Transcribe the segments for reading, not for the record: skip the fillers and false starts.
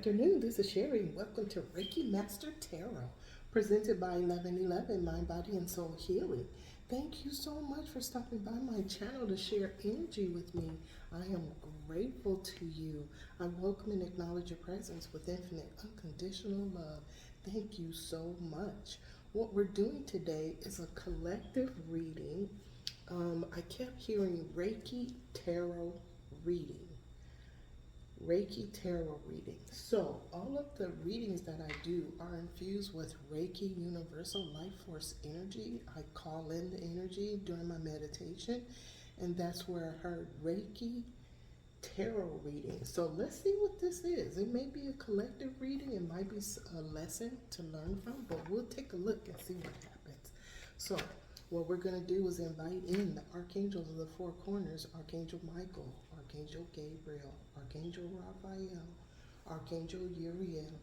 afternoon. This is Sherry. Welcome to Reiki Master Tarot, presented by 1111 Mind, Body, and Soul Healing. Thank you so much for stopping by my channel to share energy with me. I am grateful to you. I welcome and acknowledge your presence with infinite, unconditional love. Thank you so much. What we're doing today is a collective reading. I kept hearing Reiki Tarot reading. Reiki tarot reading. So, all of the readings that I do are infused with Reiki Universal Life Force energy. I call in the energy during my meditation, and that's where I heard Reiki tarot reading. So, let's see what this is. It may be a collective reading, it might be a lesson to learn from, but we'll take a look and see what happens. So, what we're going to do is invite in the archangels of the four corners: Archangel Michael, Archangel Gabriel, Archangel Raphael, Archangel Uriel.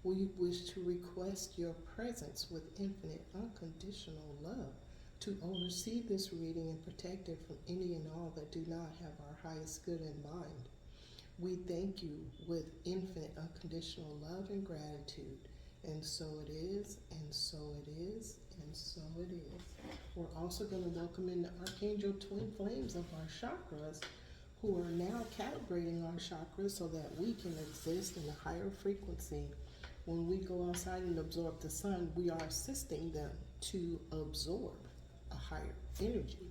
We wish to request your presence with infinite, unconditional love to oversee this reading and protect it from any and all that do not have our highest good in mind. We thank you with infinite, unconditional love and gratitude. And so it is, and so it is, and so it is. We're also going to welcome in the Archangel Twin Flames of our chakras, who are now calibrating our chakras so that we can exist in a higher frequency. When we go outside and absorb the sun, we are assisting them to absorb a higher energy.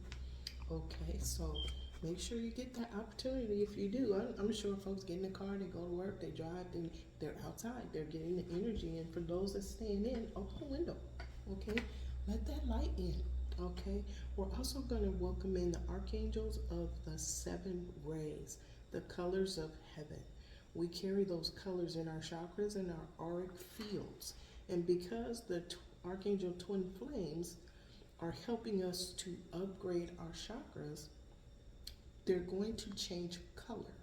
Okay, so make sure you get that opportunity. If you do, I'm sure folks get in the car, they go to work, they drive, they're outside, they're getting the energy. And for those that staying in, open the window, okay? Let that light in, okay? We're also going to welcome in the archangels of the seven rays, the colors of heaven. We carry those colors in our chakras and our auric fields. And because the archangel twin flames are helping us to upgrade our chakras, they're going to change color.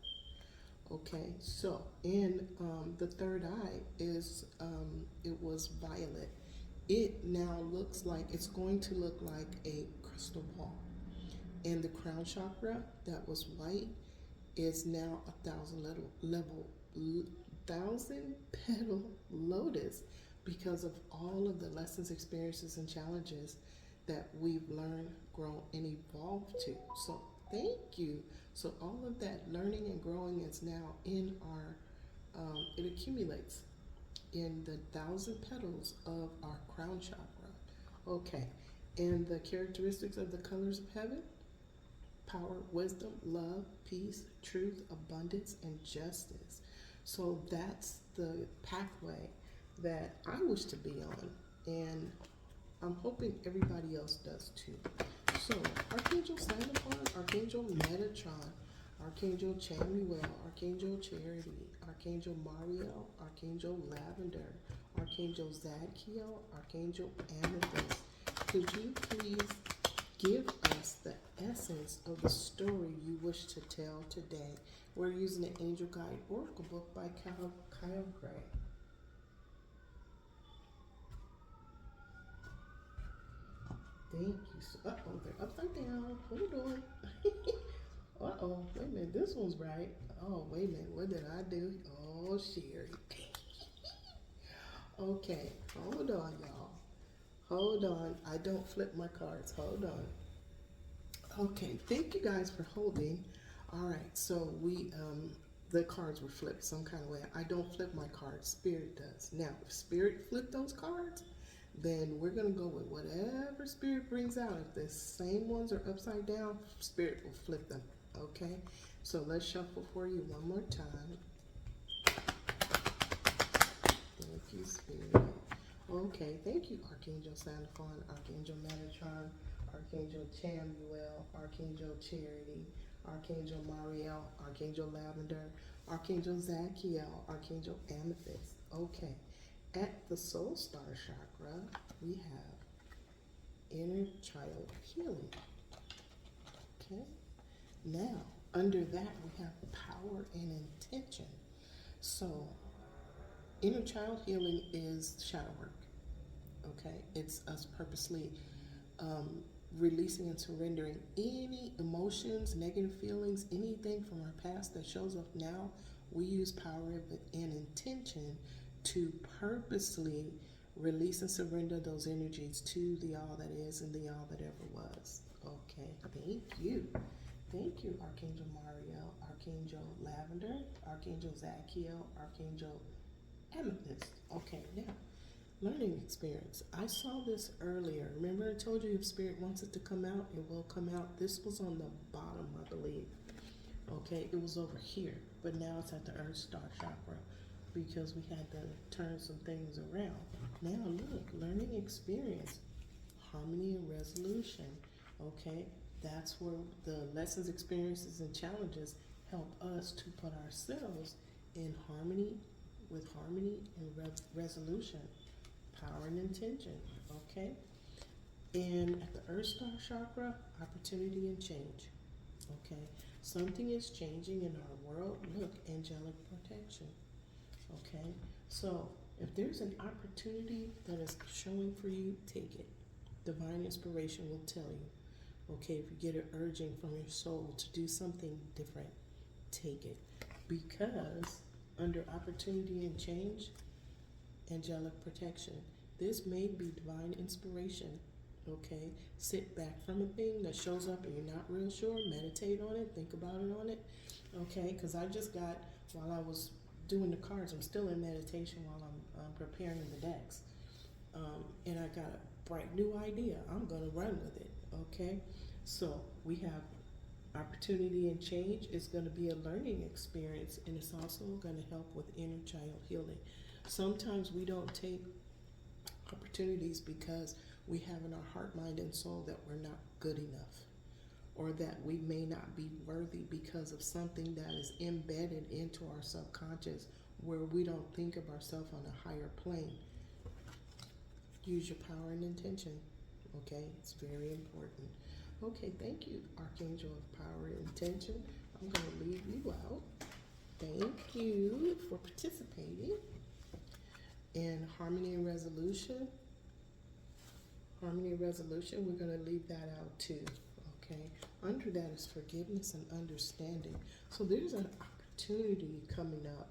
Okay, so in the third eye is it was violet. It now looks like it's going to look like a crystal ball. And the crown chakra that was white is now a thousand petal lotus, because of all of the lessons, experiences, and challenges that we've learned, grown, and evolved to. So thank you. So all of that learning and growing is now in our, it accumulates in the thousand petals of our crown chakra. Okay, and the characteristics of the colors of heaven: power, wisdom, love, peace, truth, abundance, and justice. So that's the pathway that I wish to be on, and I'm hoping everybody else does too. So, Archangel Sandalphon, Archangel Metatron, Archangel Chamuel, Archangel Charity, Archangel Mariel, Archangel Lavender, Archangel Zadkiel, Archangel Amethyst. Could you please give us the essence of the story you wish to tell today? We're using the Angel Guide Oracle book by Kyle Gray. Thank you. Uh-oh, they're upside down. Hold on. Uh-oh, wait a minute. This one's right. Oh, wait a minute. What did I do? Oh, Sherry. Okay, hold on, y'all. Hold on. I don't flip my cards. Hold on. Okay, thank you guys for holding. All right, so the cards were flipped some kind of way. I don't flip my cards. Spirit does. Now, if Spirit flipped those cards, then we're going to go with whatever Spirit brings out. If the same ones are upside down, Spirit will flip them, okay? So let's shuffle for you one more time. Thank you, Spirit. Okay, thank you, Archangel Sandalphon, Archangel Metatron, Archangel Chamuel, Archangel Charity, Archangel Mariel, Archangel Lavender, Archangel Zadkiel, Archangel Amethyst. Okay. At the Soul Star Chakra, we have Inner Child Healing. Okay. Now, under that, we have Power and Intention. So, Inner Child Healing is shadow work. Okay. It's us purposely releasing and surrendering any emotions, negative feelings, anything from our past that shows up now we use power and intention to purposely release and surrender those energies to the all that is and the all that ever was. Okay, thank you. Thank you, Archangel Mariel, Archangel Lavender, Archangel Zachiel, Archangel Amethyst. Okay, now, learning experience. I saw this earlier. Remember I told you if spirit wants it to come out, it will come out. This was on the bottom, I believe. Okay, it was over here, but now it's at the Earth Star Chakra because we had to turn some things around. Now look, learning experience, harmony and resolution. Okay, that's where the lessons, experiences, and challenges help us to put ourselves in harmony with harmony and resolution, power and intention. Okay, and at the Earth Star Chakra, opportunity and change. Okay, something is changing in our world. Look, angelic protection. Okay, so if there's an opportunity that is showing for you, take it. Divine inspiration will tell you. Okay, if you get an urging from your soul to do something different, take it. Because under opportunity and change, angelic protection, this may be divine inspiration. Okay, sit back from a thing that shows up and you're not real sure, meditate on it, think about it on it. Okay, because I just got, while I was doing the cards, I'm still in meditation while I'm preparing the decks. And I got a bright new idea. I'm going to run with it. Okay, so we have opportunity and change. Is going to be a learning experience, and it's also going to help with inner child healing. Sometimes we don't take opportunities because we have in our heart, mind, and soul that we're not good enough, or that we may not be worthy because of something that is embedded into our subconscious where we don't think of ourselves on a higher plane. Use your power and intention. Okay, it's very important. Okay, thank you, Archangel of Power and Intention. I'm going to leave you out. Thank you for participating in Harmony and Resolution. Harmony and Resolution, we're going to leave that out too. Okay, under that is forgiveness and understanding. So there's an opportunity coming up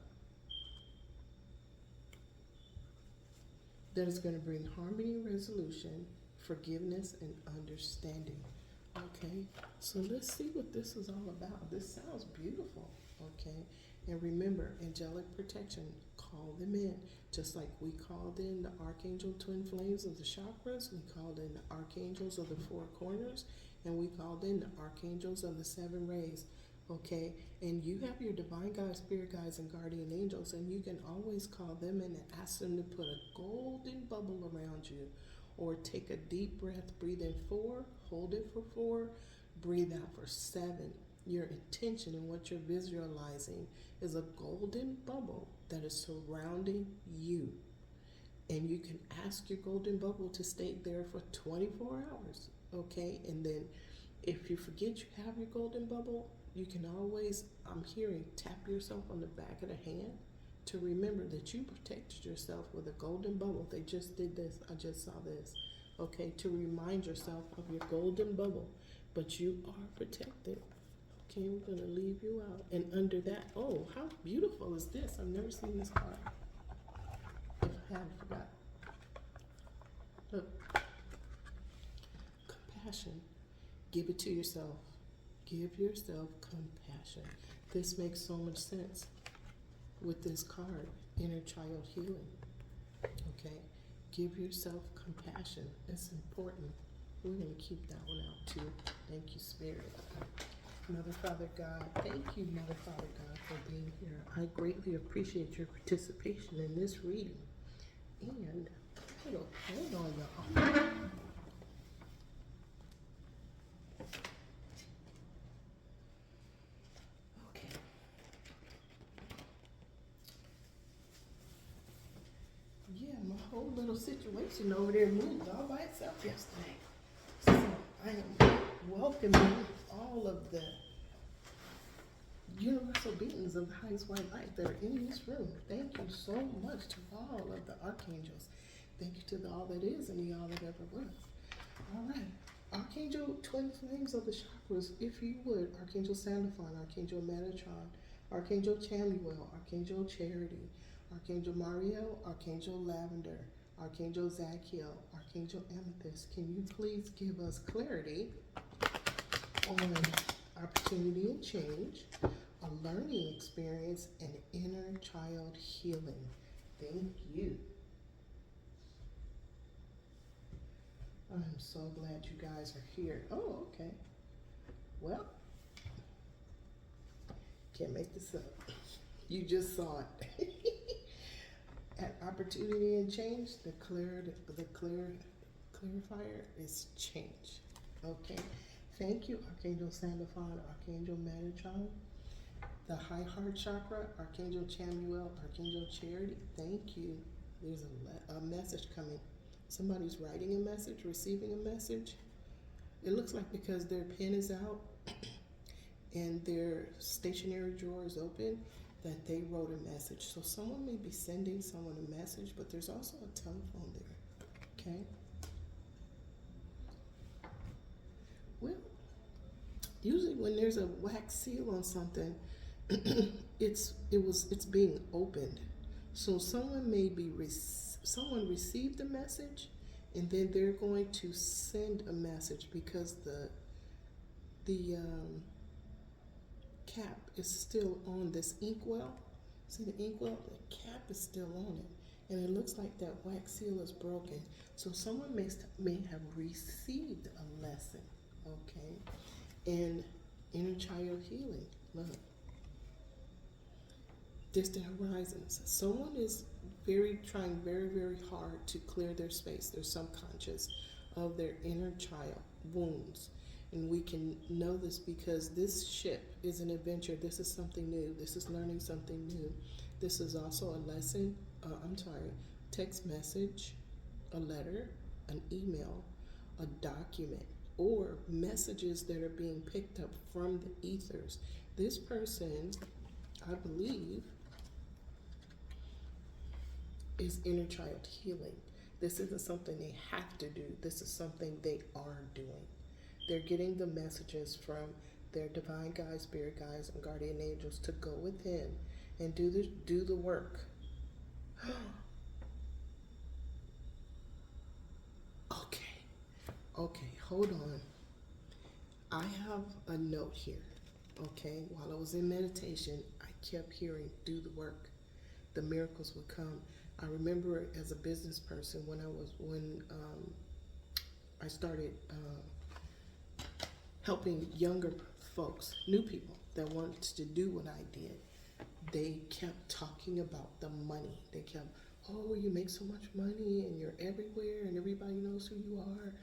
that is going to bring harmony and resolution, forgiveness and understanding. Okay, so let's see what this is all about. This sounds beautiful. Okay, and remember, angelic protection, call them in. Just like we called in the Archangel Twin Flames of the chakras, we called in the Archangels of the Four Corners, and we called in the Archangels of the Seven Rays. Okay, and you have your divine guides, spirit guides, and guardian angels, and you can always call them in and ask them to put a golden bubble around you, or take a deep breath, breathe in 4, hold it for 4, breathe out for 7. Your intention and what you're visualizing is a golden bubble that is surrounding you, and you can ask your golden bubble to stay there for 24 hours. Okay, and then if you forget you have your golden bubble, you can always, I'm hearing, tap yourself on the back of the hand to remember that you protected yourself with a golden bubble. They just did this. I just saw this. Okay, to remind yourself of your golden bubble, but you are protected. Okay, we're going to leave you out. And under that, oh, how beautiful is this? I've never seen this card. If I haven't forgot. Look. Compassion. Give it to yourself. Give yourself compassion. This makes so much sense with this card, inner child healing. Okay, give yourself compassion. It's important. We're going to keep that one out too. Thank you, Spirit. Mother, Father, God, thank you, Mother, Father, God, for being here. I greatly appreciate your participation in this reading. And, hold on, y'all. Yeah, my whole little situation over there moved all by itself yesterday. So I am welcoming all of the universal beings of the highest white light that are in this room. Thank you so much to all of the archangels. Thank you to the all that is and the all that ever was. All right. Archangel Twin Flames of the chakras, if you would, Archangel Sandalphon, Archangel Metatron, Archangel Chamuel, Archangel Charity, Archangel Mariel, Archangel Lavender, Archangel Zachiel, Archangel Amethyst. Can you please give us clarity on opportunity and change, a learning experience, and inner child healing? Thank you. I'm so glad you guys are here. Oh, okay. Well, can't make this up. You just saw it. At opportunity and change, the clarifier is change. Okay. Thank you, Archangel Sandalphon, Archangel Metatron, the high heart chakra, Archangel Chamuel, Archangel Charity. Thank you. There's a message coming. Somebody's writing a message, receiving a message. It looks like because their pen is out and their stationery drawer is open, that they wrote a message. So someone may be sending someone a message, but there's also a telephone there. Okay. Well, usually when there's a wax seal on something, it's being opened. So someone may be someone received a message, and then they're going to send a message because the cap is still on this inkwell. See the inkwell? The cap is still on it, and it looks like that wax seal is broken. So someone may have received a lesson. Okay, and inner child healing. Look, distant horizons. Someone is trying very, very hard to clear their space, their subconscious, of their inner child wounds. And we can know this because this ship is an adventure. This is something new. This is learning something new. This is also a lesson, text message, a letter, an email, a document, or messages that are being picked up from the ethers. This person, I believe, is inner child healing. This isn't something they have to do. This is something they are doing. They're getting the messages from their divine guides, spirit guides, and guardian angels to go within and do the work. Okay, hold on. I have a note here. Okay, while I was in meditation, I kept hearing "do the work." The miracles would come. I remember as a business person when I started helping younger folks, new people that wanted to do what I did. They kept talking about the money. They kept, oh, you make so much money and you're everywhere and everybody knows who you are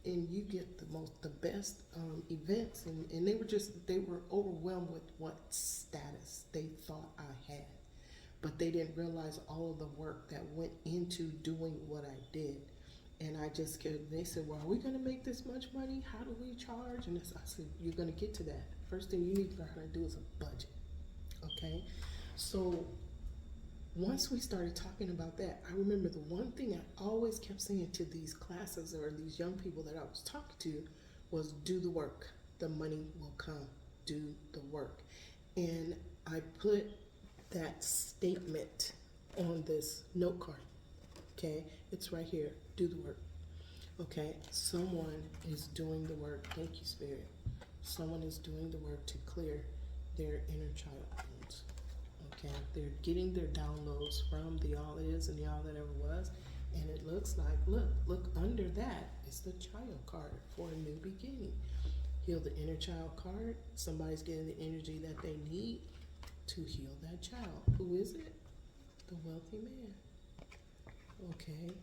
and you get the best events, and they were overwhelmed with what status they thought I had. But they didn't realize all of the work that went into doing what I did. And they said, well, are we going to make this much money? How do we charge? And I said, you're going to get to that. First thing you need to learn how to do is a budget. Okay? So once we started talking about that, I remember the one thing I always kept saying to these classes or these young people that I was talking to was do the work. The money will come. Do the work. And I put that statement on this note card. Okay? It's right here. Do the work. Okay? Someone is doing the work. Thank you, Spirit. Someone is doing the work to clear their inner child wounds. Okay? They're getting their downloads from the all is and the all that ever was. And it looks like, look under that is the child card for a new beginning. Heal the inner child card. Somebody's getting the energy that they need to heal that child. Who is it? The wealthy man. Okay.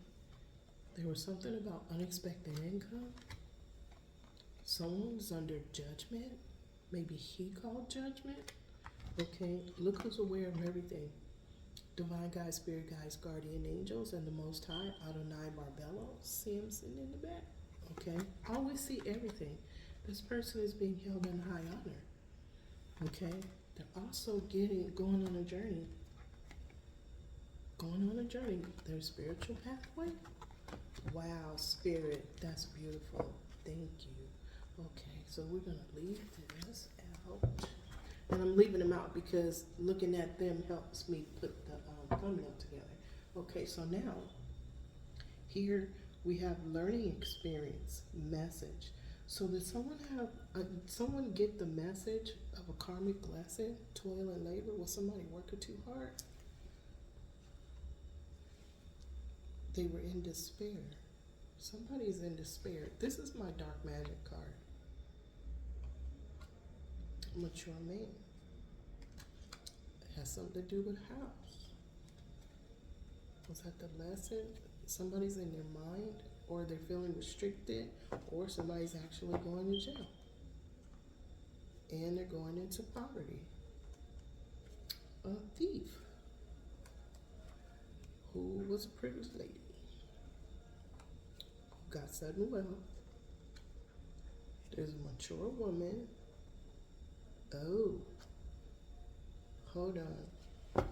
There was something about unexpected income. Someone's under judgment. Maybe he called judgment. Okay. Look who's aware of everything. Divine guides, spirit guides, guardian angels, and the Most High, Adonai Barbello. See him sitting in the back. Okay. Always see everything. This person is being held in high honor. Okay. They're also going on a journey. Going on a journey. Their spiritual pathway. Wow, Spirit, that's beautiful. Thank you. Okay, so we're going to leave this out. And I'm leaving them out because looking at them helps me put the thumbnail together. Okay, so now here we have learning experience, message. So did someone someone get the message of a karmic lesson, toil and labor? Was somebody working too hard? They were in despair. Somebody's in despair. This is my dark magic card. Mature man. It has something to do with house. Was that the lesson? Somebody's in their mind, or they're feeling restricted, or somebody's actually going to jail. And they're going into poverty. A thief who was a privileged lady who got sudden wealth. There's a mature woman. Oh, hold on.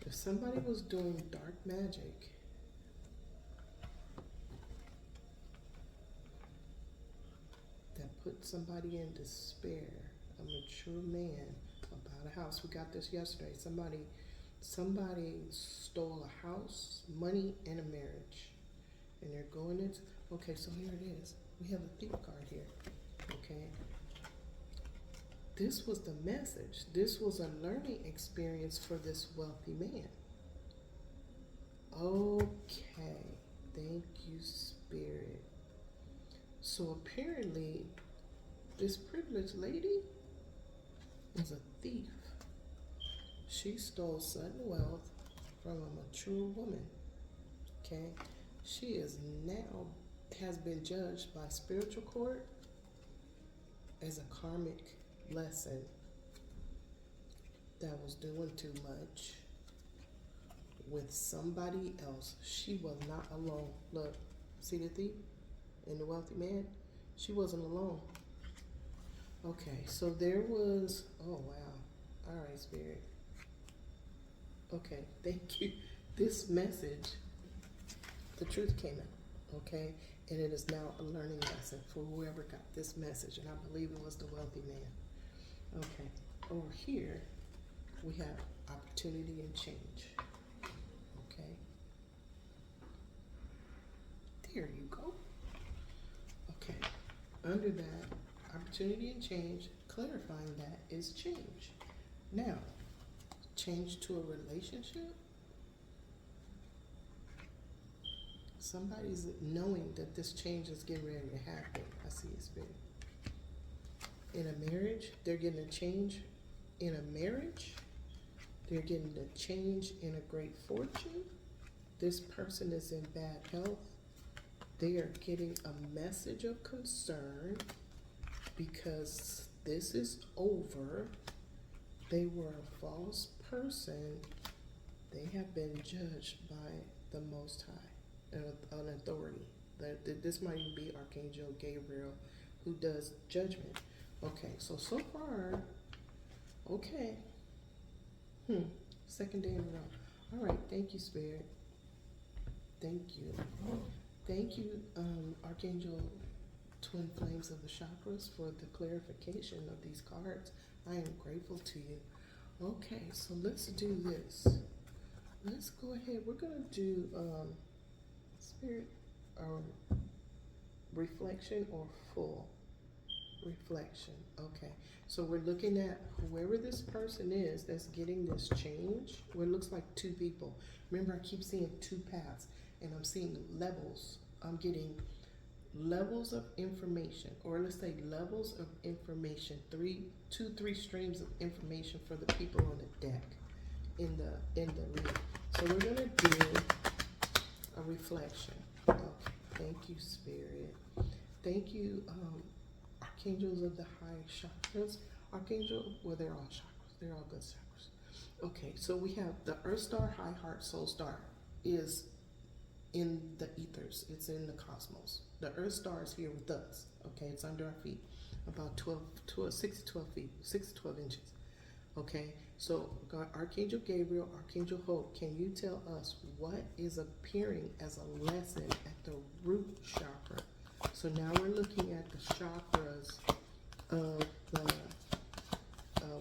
If somebody was doing dark magic, that put somebody in despair, a mature man, about a house. We got this yesterday. Somebody stole a house, money, and a marriage. And they're going into, okay, so here it is. We have a thief card here, okay? This was the message. This was a learning experience for this wealthy man. Okay, thank you, Spirit. So apparently, this privileged lady was a thief. She stole sudden wealth from a mature woman. Okay, she is now has been judged by spiritual court as a karmic lesson that was doing too much with somebody else. She was not alone. Look, see the thief and the wealthy man? She wasn't alone. Okay, so there was, oh wow. All right, Spirit. Okay, thank you. This message, the truth came out, okay? And it is now a learning lesson for whoever got this message. And I believe it was the wealthy man. Okay, over here, we have opportunity and change. Okay. There you go. Okay, under that, opportunity and change, clarifying that is change. Now, change to a relationship. Somebody's knowing that this change is getting ready to happen. I see it, Spirit. In a marriage, they're getting a change. In a marriage, they're getting a change in a great fortune. This person is in bad health. They are getting a message of concern because this is over. They were a false person. They have been judged by the Most High, an authority. This might even be Archangel Gabriel who does judgment. Okay, so far, okay. Second day in a row. All right, thank you, Spirit. Thank you. Thank you, Archangel Twin Flames of the Chakras, for the clarification of these cards. I am grateful to you. Okay, so let's do this. Let's go ahead. We're going to do Spirit reflection or full reflection. Okay, so we're looking at whoever this person is that's getting this change. Well, it looks like two people. Remember, I keep seeing two paths, and I'm seeing levels. I'm getting levels of information, or let's say levels of information. Three streams of information for the people on the deck in the reading. So we're gonna do a reflection. Okay, thank you, Spirit. Thank you, Archangels of the high chakras. Well, they're all chakras. They're all good chakras. Okay, so we have the Earth Star, High Heart, Soul Star is in the ethers. It's in the cosmos. The Earth Star is here with us. Okay, it's under our feet, about 6 to 12 feet, 6 to 12 inches. Okay, so God, Archangel Gabriel, Archangel Hope, can you tell us what is appearing as a lesson at the root chakra? So now we're looking at the chakras of the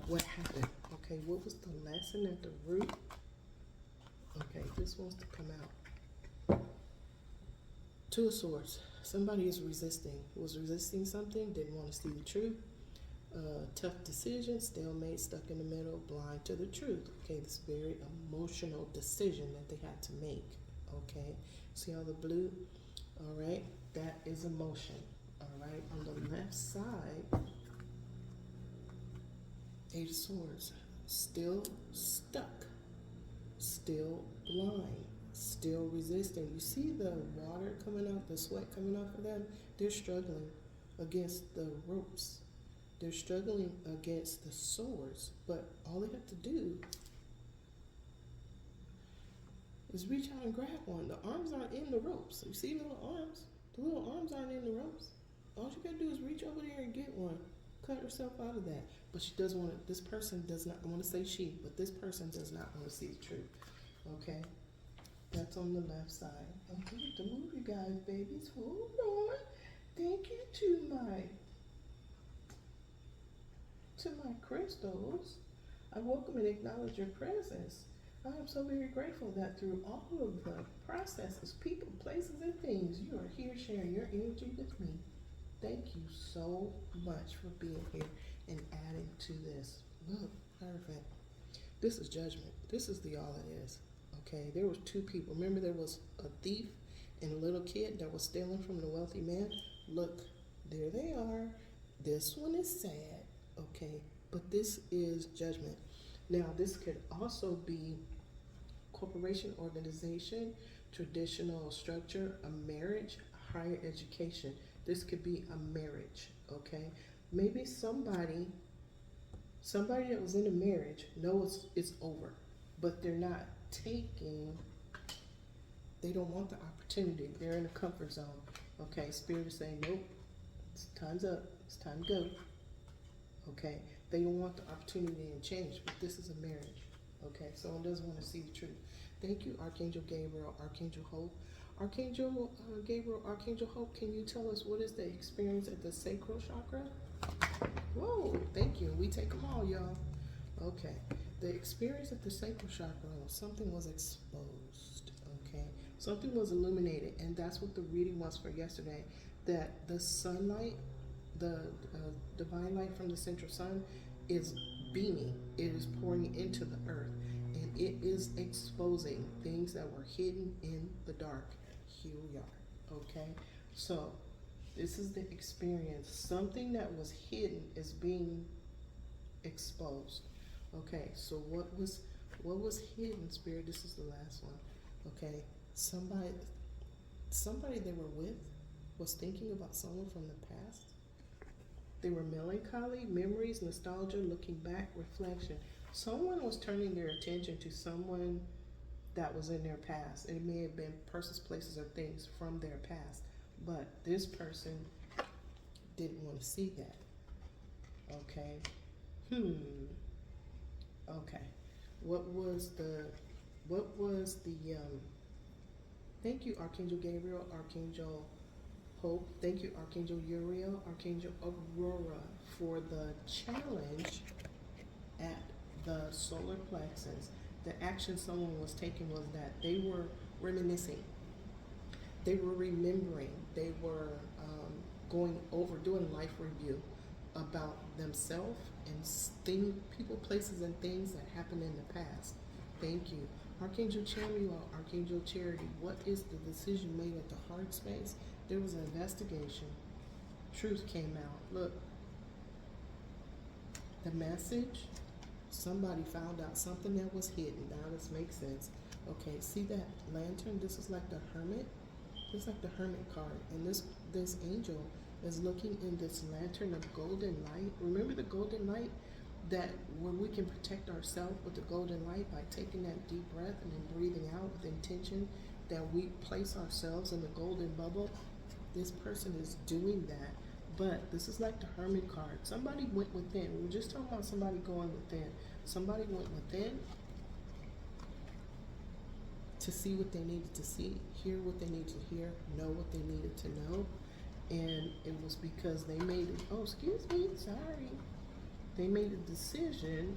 what happened? Okay, what was the lesson at the root? Okay, this wants to come out. Two of Swords. Somebody is resisting. Was resisting something, didn't want to see the truth. Tough decision, stalemate, stuck in the middle, blind to the truth. Okay, this very emotional decision that they had to make. Okay, see all the blue? All right, that is emotion. All right, on the left side, Eight of Swords, still stuck, still blind, still resisting. You see the water coming out, the sweat coming off of them? They're struggling against the ropes. They're struggling against the swords, but all they have to do is reach out and grab one. The arms aren't in the ropes. You see the little arms? The little arms aren't in the ropes. All you gotta do is reach over there and get one. Cut herself out of that. But she doesn't want to, this person does not, I want to say she, but this person does not want to see the truth. Okay? That's on the left side. I'm going to move you guys, babies. Hold on. Thank you to my crystals. I welcome and acknowledge your presence. I am so very grateful that through all of the processes, people, places, and things, you are here sharing your energy with me. Thank you so much for being here and adding to this. Look, perfect. This is judgment. This is the all it is. Okay, there was two people. Remember there was a thief and a little kid that was stealing from the wealthy man? Look, there they are. This one is sad, okay? But this is judgment. Now, this could also be corporation, organization, traditional structure, a marriage, higher education. This could be a marriage, okay? Maybe somebody that was in a marriage knows it's over, but they're not taking, they don't want the opportunity. They're in a comfort zone, okay? Spirit is saying, nope, time's up, it's time to go, okay? They don't want the opportunity to change, but this is a marriage, okay? Someone doesn't want to see the truth. Thank you, Archangel Gabriel, Archangel Hope. Archangel Gabriel, Archangel Hope, can you tell us what is the experience at the sacral chakra? Whoa, thank you. We take them all, y'all. Okay. The experience at the sacral chakra, something was exposed, okay? Something was illuminated, and that's what the reading was for yesterday, that the sunlight, the divine light from the central sun is beaming. It is pouring into the earth, and it is exposing things that were hidden in the dark. Here we are, okay? So this is the experience. Something that was hidden is being exposed. Okay, so what was hidden, Spirit? This is the last one. Okay, somebody they were with was thinking about someone from the past. They were melancholy, memories, nostalgia, looking back, reflection. Someone was turning their attention to someone that was in their past. It may have been persons, places, or things from their past, but this person didn't want to see that. Okay. Okay. What was the thank you, Archangel Gabriel, Archangel Hope. Thank you, Archangel Uriel, Archangel Aurora, for the challenge at the solar plexus. The action someone was taking was that they were reminiscing. They were remembering. They were going over, doing life review about themselves and people, places, and things that happened in the past. Thank you. Archangel Chamuel, Archangel Charity, what is the decision made at the heart space? There was an investigation. Truth came out. Look, the message, somebody found out something that was hidden. Now this makes sense. Okay, see that lantern? This is like the hermit. This is like the hermit card. And this angel is looking in this lantern of golden light. Remember the golden light? That when we can protect ourselves with the golden light by taking that deep breath and then breathing out with intention, that we place ourselves in the golden bubble. This person is doing that. But this is like the hermit card. Somebody went within. We were just talking about somebody going within. Somebody went within to see what they needed to see, hear what they needed to hear, know what they needed to know. And it was because they made it. Oh, excuse me. Sorry. They made a decision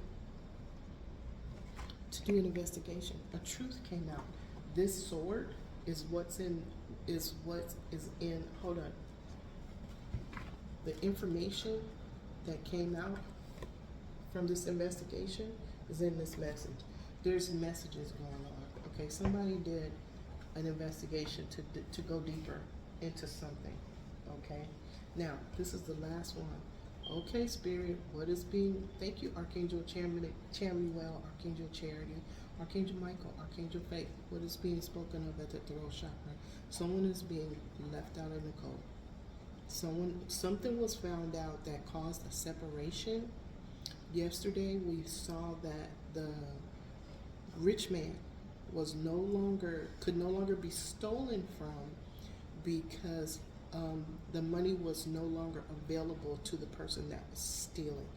to do an investigation. A truth came out. This sword is what's in is what is in hold on. The information that came out from this investigation is in this message. There's messages going on. Okay, somebody did an investigation to go deeper into something. Okay, now this is the last one. Okay, Spirit, what is being? Thank you, Archangel Chamuel, Archangel Charity, Archangel Michael, Archangel Faith. What is being spoken of at the throat chakra? Someone is being left out in the cold. Something was found out that caused a separation. Yesterday, we saw that the rich man could no longer be stolen from because the money was no longer available to the person that was stealing.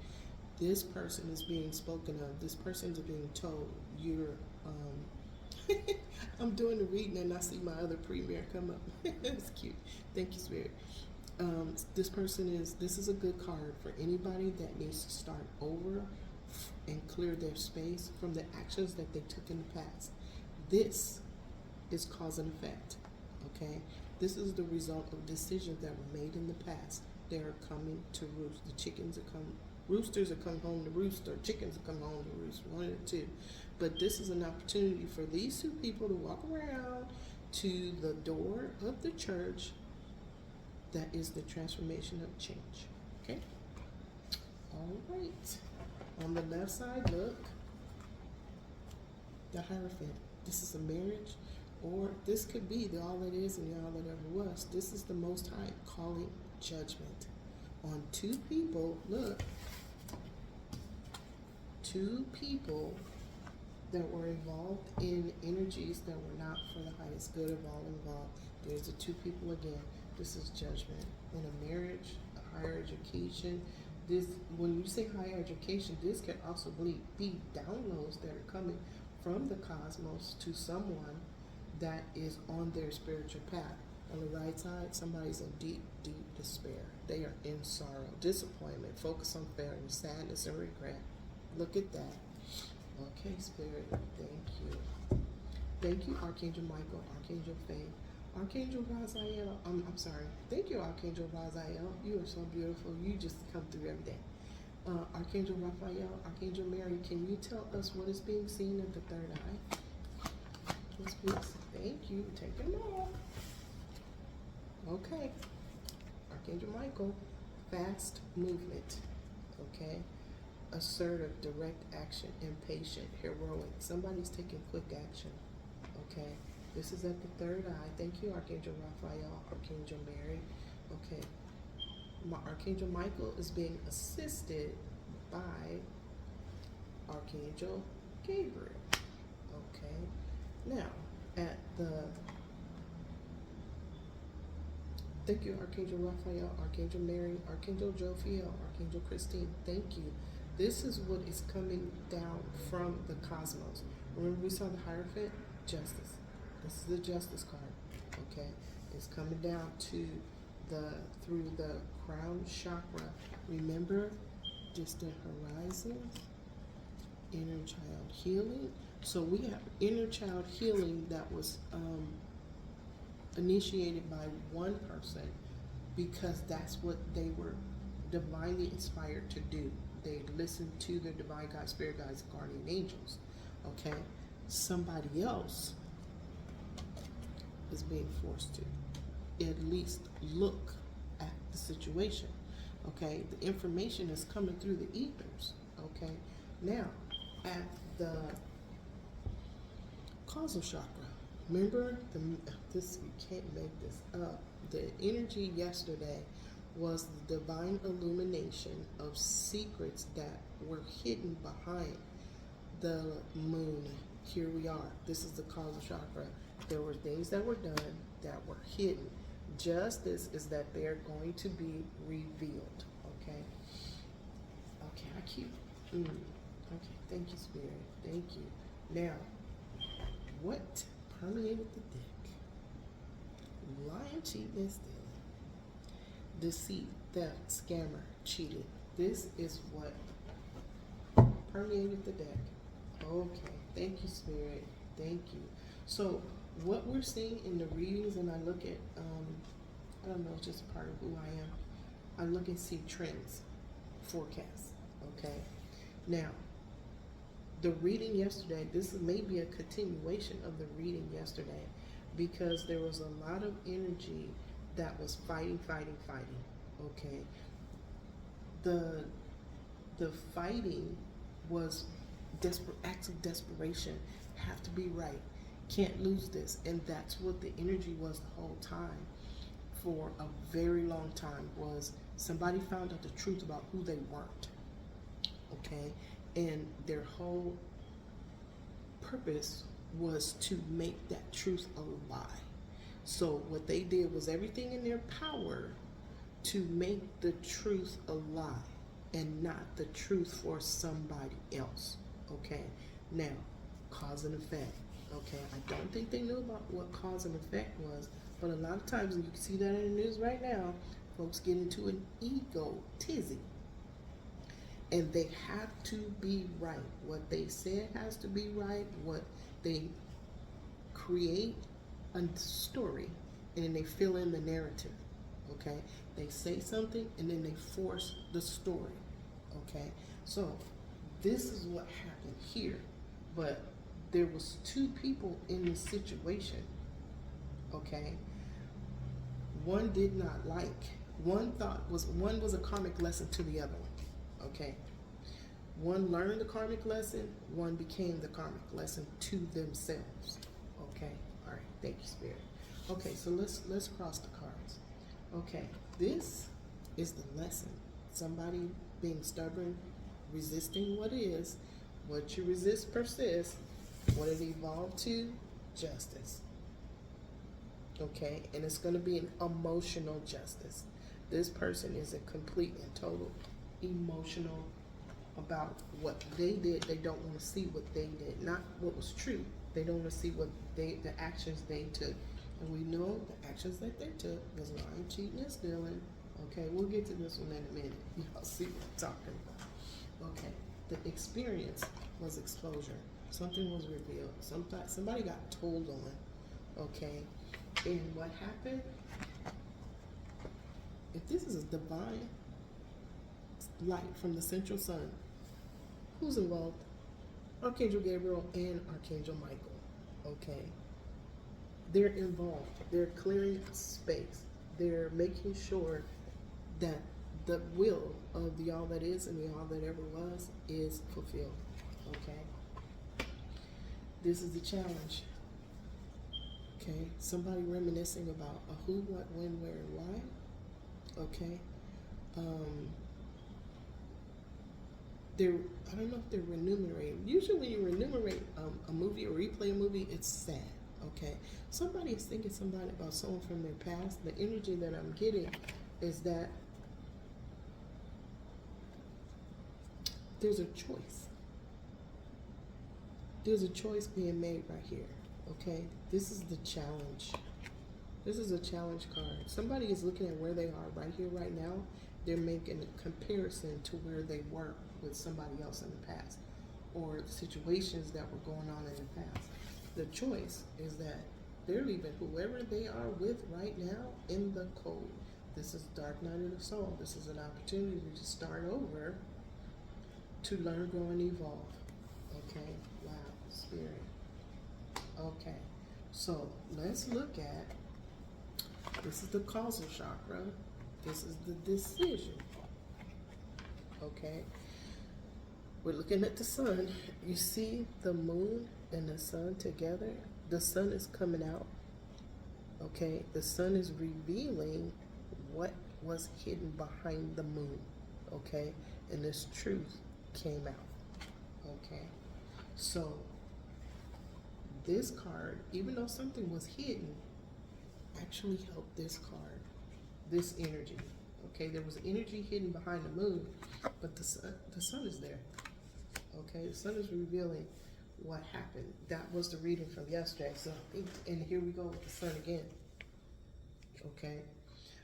This person is being spoken of. This person is being told, you're. I'm doing the reading and I see my other premiere come up. It's cute. Thank you, Spirit. This is a good card for anybody that needs to start over and clear their space from the actions that they took in the past. This is cause and effect, okay? This is the result of decisions that were made in the past. They are coming to roost. Roosters are coming home to roost, or chickens are coming home to roost, one of the two. But this is an opportunity for these two people to walk around to the door of the church. That is the transformation of change. Okay? All right. On the left side, look. The Hierophant. This is a marriage, or this could be the all that is and the all that ever was. This is the Most High calling judgment on two people. Look. Two people that were involved in energies that were not for the highest good of all involved. There's the two people again. This is judgment in a marriage, a higher education. This, when you say higher education, this can also be downloads that are coming from the cosmos to someone that is on their spiritual path. On the right side, somebody's in deep, deep despair. They are in sorrow, disappointment, focus on failure, sadness, and regret. Look at that. Okay, Spirit, thank you. Thank you, Archangel Michael, Archangel Faith. Archangel Raziel, I'm sorry. Thank you, Archangel Raziel. You are so beautiful. You just come through every day. Archangel Raphael, Archangel Mary, can you tell us what is being seen at the third eye? Yes, please. Thank you. Take them off. Okay. Archangel Michael, fast movement. Okay. Assertive, direct action, impatient, heroic. Somebody's taking quick action. Okay. This is at the third eye. Thank you, Archangel Raphael, Archangel Mary. Okay. Archangel Michael is being assisted by Archangel Gabriel. Okay. Now, at the... Thank you, Archangel Raphael, Archangel Mary, Archangel Jophiel, Archangel Christine. Thank you. This is what is coming down from the cosmos. Remember we saw the Hierophant? Justice. This is the Justice card, okay? It's coming down to through the crown chakra. Remember, distant horizons, inner child healing. So we have inner child healing that was initiated by one person because that's what they were divinely inspired to do. They listened to their divine God, spirit guides, guardian angels, okay? Somebody else is being forced to at least look at the situation. Okay, the information is coming through the ethers. Okay, now at the causal chakra, remember this, you can't make this up. The energy yesterday was the divine illumination of secrets that were hidden behind the moon. Here we are. This is the causal chakra. There were things that were done that were hidden. Justice is that they're going to be revealed. Okay. Okay, I keep. Okay, thank you, Spirit. Thank you. Now, what permeated the deck? Lying, cheating, and stealing. Deceit, theft, scammer, cheating. This is what permeated the deck. Okay, thank you, Spirit. Thank you. So, what we're seeing in the readings, and I look at, I don't know, it's just a part of who I am. I look and see trends, forecasts. Okay, now the reading yesterday, this is maybe a continuation of the reading yesterday because there was a lot of energy that was fighting. Okay, the the fighting was desperate acts of desperation. Have to be right. Can't lose this, and that's what the energy was the whole time. For a very long time, was somebody found out the truth about who they weren't. Okay, and their whole purpose was to make that truth a lie. So what they did was everything in their power to make the truth a lie and not the truth for somebody else. Okay, now cause and effect. Okay, I don't think they knew about what cause and effect was, but a lot of times, and you can see that in the news right now, folks get into an ego tizzy. And they have to be right. What they said has to be right. What they create a story, and then they fill in the narrative. Okay, they say something and then they force the story. Okay, so this is what happened here. But there was two people in this situation. Okay, one did not like. One was a karmic lesson to the other one. Okay. One learned the karmic lesson, one became the karmic lesson to themselves. Okay. All right. Thank you, Spirit. Okay, so let's cross the cards. Okay. This is the lesson. Somebody being stubborn, resisting what is. What you resist persists. What it evolved to? Justice. Okay, and it's going to be an emotional justice. This person is a complete and total emotional about what they did. They don't want to see what they did, not what was true. They don't want to see what the actions they took. And we know the actions that they took was lying, cheating, and stealing. Okay, we'll get to this one in a minute. Y'all see what I'm talking about. Okay, the experience was exposure. Something was revealed. Somebody got told on. Okay, and what happened? If this is a divine light from the central sun, who's involved? Archangel Gabriel and Archangel Michael. Okay, they're involved. They're clearing space. They're making sure that the will of the all that is and the all that ever was is fulfilled. Okay, this is the challenge. Okay, somebody reminiscing about a who, what, when, where, and why. Okay, I don't know if they're remunerating. Usually when you remunerate a movie or replay a movie, it's sad. Okay, somebody is thinking somebody about someone from their past. The energy that I'm getting is that there's a choice. There's a choice being made right here. Okay, this is the challenge. This is a challenge card. Somebody is looking at where they are right here, right now. They're making a comparison to where they were with somebody else in the past, or the situations that were going on in the past. The choice is that they're leaving whoever they are with right now in the cold. This is Dark Night of the Soul. This is an opportunity to start over, to learn, grow, and evolve. Okay, wow, Spirit. Okay, so let's look at, this is the causal chakra. This is the decision. Okay, we're looking at the sun. You see the moon and the sun together. The sun is coming out. Okay, the sun is revealing what was hidden behind the moon. Okay, and this truth came out. Okay, so this card, even though something was hidden, actually helped this card, this energy. Okay, there was energy hidden behind the moon, but the sun is there. Okay, the sun is revealing what happened. That was the reading from yesterday. So, and here we go with the sun again. Okay,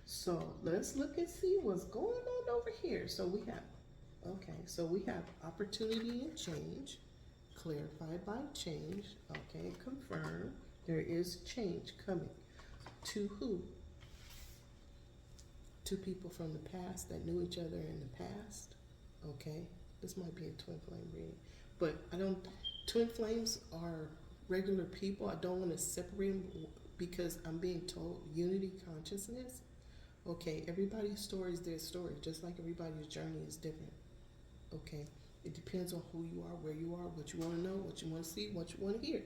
so let's look and see what's going on over here. So we have Okay, so we have opportunity and change, clarified by change. Okay, confirm. There is change coming. To who? To people from the past that knew each other in the past. Okay, this might be a twin flame reading, but I don't. Twin flames are regular people. I don't want to separate them because I'm being told unity consciousness. Okay, everybody's story is their story, just like everybody's journey is different. Okay, it depends on who you are, where you are, what you want to know, what you want to see, what you want to hear.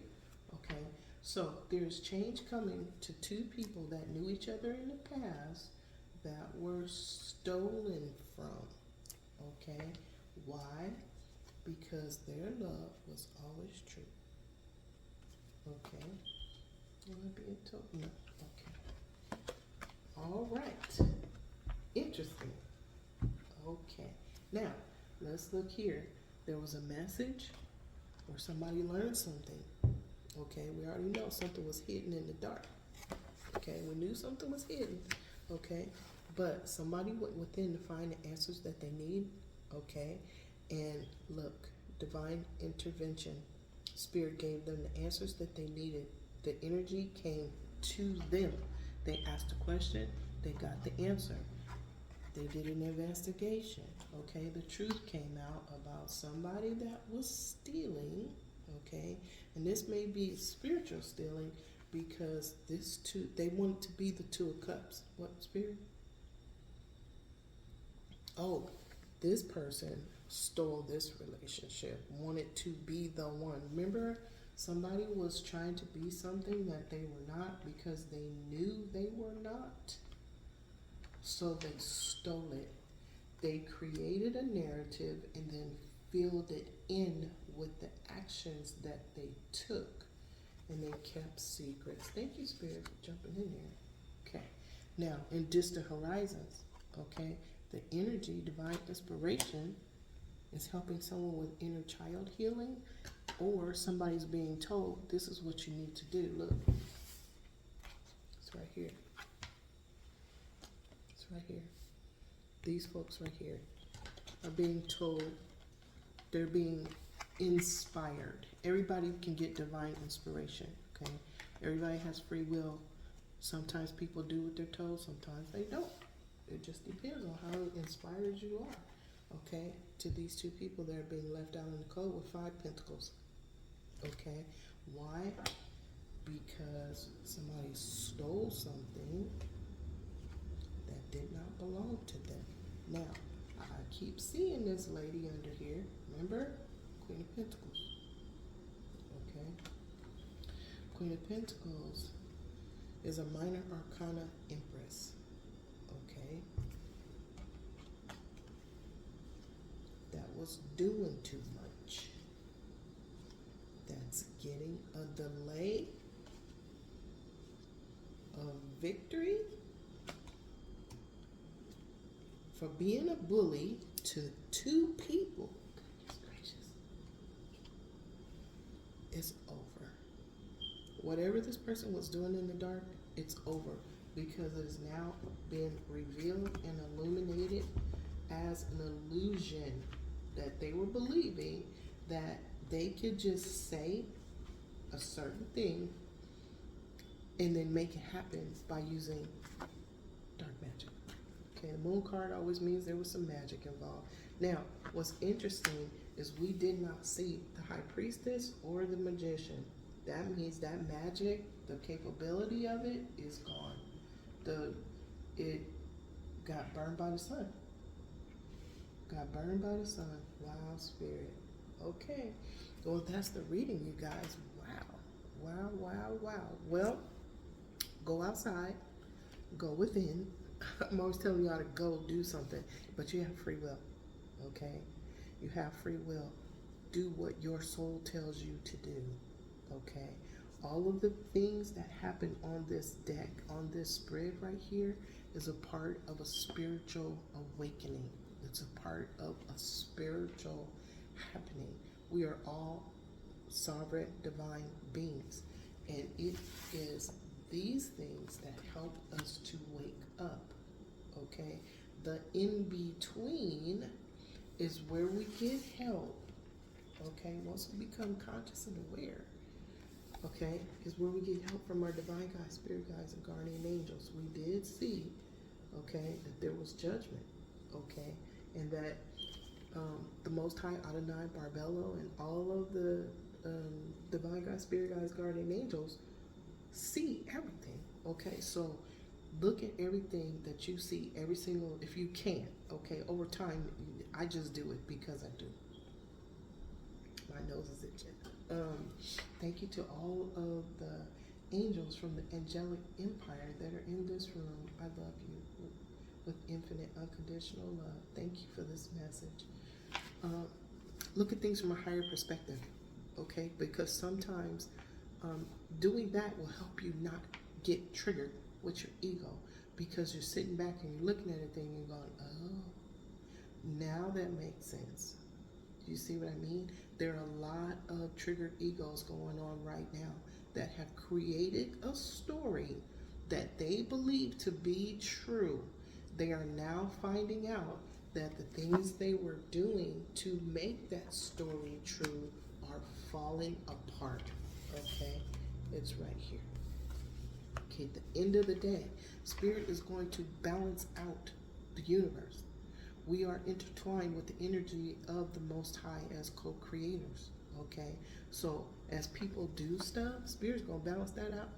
Okay, so there's change coming to two people that knew each other in the past that were stolen from. Okay, why? Because their love was always true. Okay, am I being told? No. Okay, all right, interesting. Okay, now let's look here. There was a message or somebody learned something. Okay, we already know something was hidden in the dark. Okay, we knew something was hidden. Okay, but somebody went within to find the answers that they need. Okay, and look, divine intervention. Spirit gave them the answers that they needed. The energy came to them. They asked a question, they got the answer. They did an investigation. Okay, the truth came out about somebody that was stealing. Okay, and this may be spiritual stealing because this two, they wanted to be the Two of Cups. What spirit? Oh, this person stole this relationship, wanted to be the one. Remember, somebody was trying to be something that they were not because they knew they were not. So they stole it. They created a narrative and then filled it in with the actions that they took. And they kept secrets. Thank you, Spirit, for jumping in there. Okay. Now, in distant horizons, okay, the energy, divine inspiration, is helping someone with inner child healing, or somebody's being told this is what you need to do. Look, it's right here. It's right here. These folks right here are being told, they're being inspired. Everybody can get divine inspiration, okay? Everybody has free will. Sometimes people do what they're told, sometimes they don't. It just depends on how inspired you are, okay? To these two people that are being left out in the cold with 5 pentacles, okay? Why? Because somebody stole something that did not belong to them. Now, I keep seeing this lady under here. Remember? Queen of Pentacles. Okay? Queen of Pentacles is a minor arcana empress. Okay? That was doing too much. That's getting a delay of victory for being a bully to two people. Goodness gracious. It's over. Whatever this person was doing in the dark, it's over because it has now been revealed and illuminated as an illusion that they were believing that they could just say a certain thing and then make it happen by using dark magic. Okay, the moon card always means there was some magic involved. Now, what's interesting is we did not see the high priestess or the magician. That means that magic, the capability of it is gone. It got burned by the sun. Got burned by the sun. Wow, Spirit. Okay. Well, that's the reading, you guys. Wow. Wow, wow, wow. Well, go outside. Go within. I'm always telling y'all to go do something, but you have free will. Okay? You have free will. Do what your soul tells you to do. Okay? All of the things that happen on this deck, on this spread right here, is a part of a spiritual awakening. It's a part of a spiritual happening. We are all sovereign divine beings, and it is these things that help us to wake up. Okay? The in between is where we get help. Okay, once we become conscious and aware, okay, is where we get help from our divine guides, spirit guides, and guardian angels. We did see, okay, that there was judgment, okay, and that the Most High Adonai Barbello and all of the divine guides, spirit guides, guardian angels see everything. Okay, so look at everything that you see, every single, if you can. Okay, over time, I just do it because I do. My nose is itching. Thank you to all of the angels from the angelic empire that are in this room. I love you with infinite unconditional love. Thank you for this message. Look at things from a higher perspective, okay? Because sometimes doing that will help you not get triggered with your ego, because you're sitting back and you're looking at everything and you're going, oh, now that makes sense. Do you see what I mean? There are a lot of triggered egos going on right now that have created a story that they believe to be true. They are now finding out that the things they were doing to make that story true are falling apart. Okay? It's right here. Okay, at the end of the day, Spirit is going to balance out the universe. We are intertwined with the energy of the Most High as co-creators. Okay? So as people do stuff, Spirit's going to balance that out.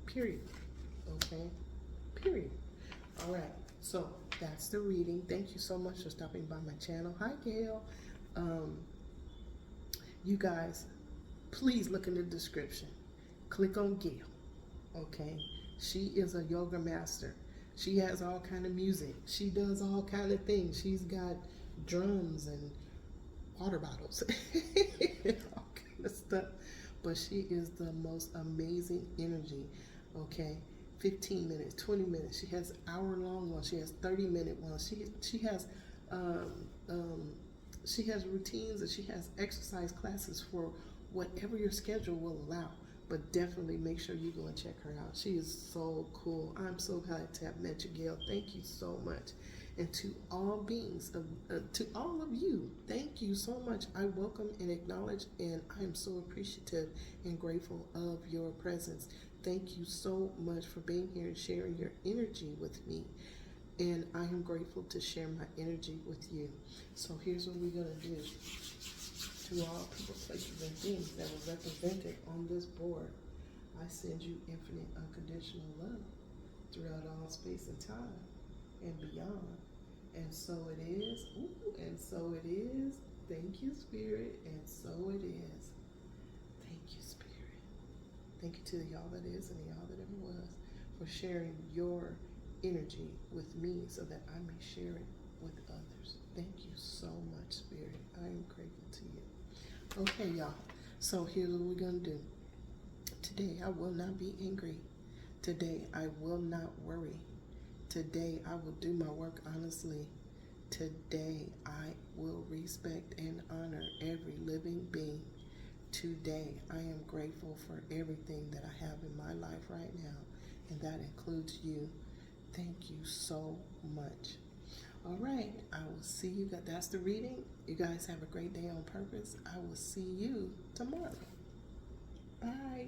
Period. Okay? Period. All right. So that's the reading. Thank you so much for stopping by my channel. Hi, Gail. You guys, please look in the description. Click on Gail. Okay? She is a yoga master. She has all kind of music. She does all kind of things. She's got drums and water bottles, all kind of stuff. But she is the most amazing energy. Okay? 15 minutes, 20 minutes. She has hour-long ones. She has 30-minute ones. She has routines, and she has exercise classes for whatever your schedule will allow. But definitely make sure you go and check her out. She is so cool. I'm so glad to have met you, Gail. Thank you so much. And to all beings, to all of you, thank you so much. I welcome and acknowledge, and I am so appreciative and grateful of your presence. Thank you so much for being here and sharing your energy with me. And I am grateful to share my energy with you. So here's what we're going to do. To all people, places, and things that were represented on this board, I send you infinite unconditional love throughout all space and time and beyond. And so it is. Ooh, and so it is. Thank you, Spirit. And so it is. Thank you, Spirit. Thank you to the y'all that is and the y'all that ever was for sharing your energy with me so that I may share it with others. Thank you so much, Spirit. I am grateful to you. Okay, y'all. So here's what we're going to do. Today, I will not be angry. Today, I will not worry. Today, I will do my work honestly. Today, I will respect and honor every living being. Today, I am grateful for everything that I have in my life right now, and that includes you. Thank you so much. All right, I will see you guys. That's the reading. You guys have a great day on purpose. I will see you tomorrow. Bye.